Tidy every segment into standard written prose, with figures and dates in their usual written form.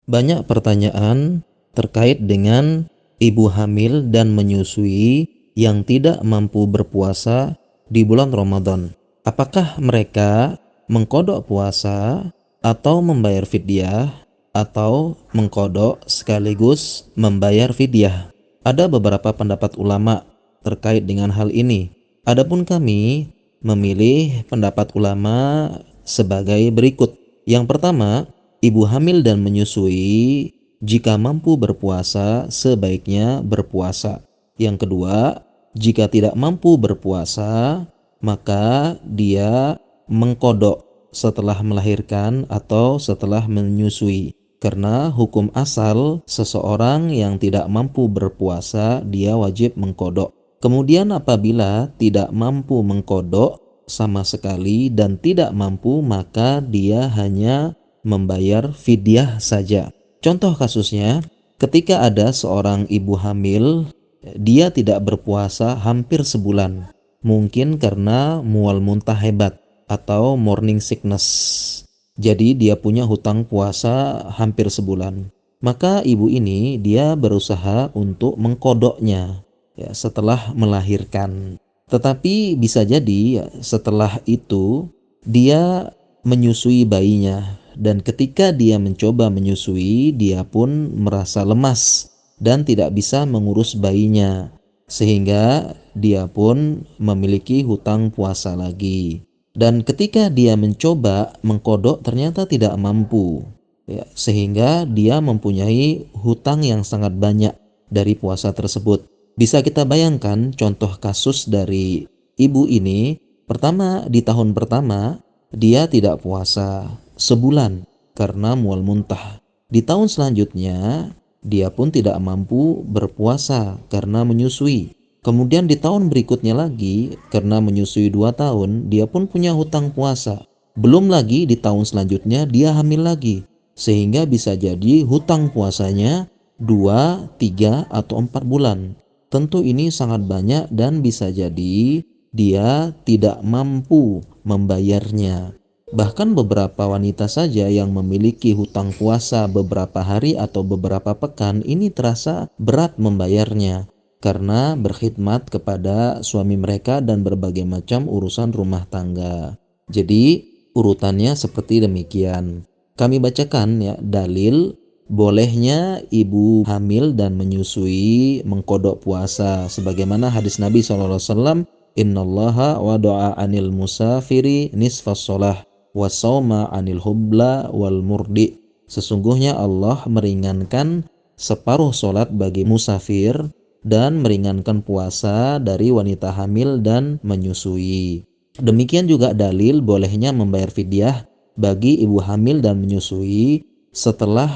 Banyak pertanyaan terkait dengan ibu hamil dan menyusui yang tidak mampu berpuasa di bulan Ramadan. Apakah mereka mengkodok puasa atau membayar fidyah atau mengkodok sekaligus membayar fidyah? Ada beberapa pendapat ulama terkait dengan hal ini. Adapun kami memilih pendapat ulama sebagai berikut. Yang pertama, ibu hamil dan menyusui jika mampu berpuasa sebaiknya berpuasa. Yang kedua, jika tidak mampu berpuasa maka dia mengkodok setelah melahirkan atau setelah menyusui. Karena hukum asal seseorang yang tidak mampu berpuasa dia wajib mengkodok. Kemudian apabila tidak mampu mengkodok sama sekali dan tidak mampu maka dia hanya membayar fidyah saja. Contoh kasusnya, ketika ada seorang ibu hamil, dia tidak berpuasa hampir sebulan. Mungkin karena mual muntah hebat atau morning sickness. Jadi dia punya hutang puasa hampir sebulan. Maka ibu ini dia berusaha untuk mengkodoknya ya, setelah melahirkan. Tetapi bisa jadi ya, setelah itu dia menyusui bayinya, dan ketika dia mencoba menyusui dia pun merasa lemas dan tidak bisa mengurus bayinya, sehingga dia pun memiliki hutang puasa lagi. Dan ketika dia mencoba mengkodok ternyata tidak mampu ya, sehingga dia mempunyai hutang yang sangat banyak dari puasa tersebut. Bisa kita bayangkan contoh kasus dari ibu ini. Pertama, di tahun pertama dia tidak puasa sebulan karena mual muntah. Di tahun selanjutnya dia pun tidak mampu berpuasa karena menyusui. Kemudian di tahun berikutnya lagi karena menyusui 2 tahun dia pun punya hutang puasa. Belum lagi di tahun selanjutnya dia hamil lagi, sehingga bisa jadi hutang puasanya 2, 3, atau 4 bulan. Tentu ini sangat banyak dan bisa jadi dia tidak mampu membayarnya. Bahkan beberapa wanita saja yang memiliki hutang puasa beberapa hari atau beberapa pekan ini terasa berat membayarnya karena berkhidmat kepada suami mereka dan berbagai macam urusan rumah tangga. Jadi urutannya seperti demikian. Kami bacakan ya dalil bolehnya ibu hamil dan menyusui mengkodok puasa sebagaimana hadis Nabi SAW, innallaha wada'a anil musafiri nisfas sholah wasauma anil hubla wal murdi. Sesungguhnya Allah meringankan separuh solat bagi musafir dan meringankan puasa dari wanita hamil dan menyusui. Demikian juga dalil bolehnya membayar fidyah bagi ibu hamil dan menyusui setelah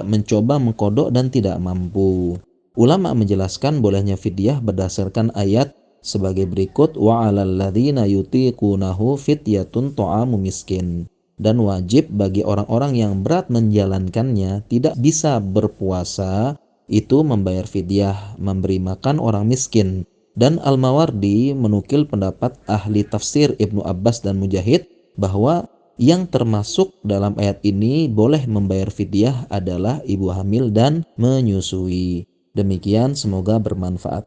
mencoba mengkodok dan tidak mampu. Ulama menjelaskan bolehnya fidyah berdasarkan ayat sebagai berikut, wa 'alal ladzina yutiqunahu fidyatun ta'amu miskin. Dan wajib bagi orang-orang yang berat menjalankannya tidak bisa berpuasa itu membayar fidyah, memberi makan orang miskin. Dan Al-Mawardi menukil pendapat ahli tafsir Ibnu Abbas dan Mujahid bahwa yang termasuk dalam ayat ini boleh membayar fidyah adalah ibu hamil dan menyusui. Demikian, semoga bermanfaat.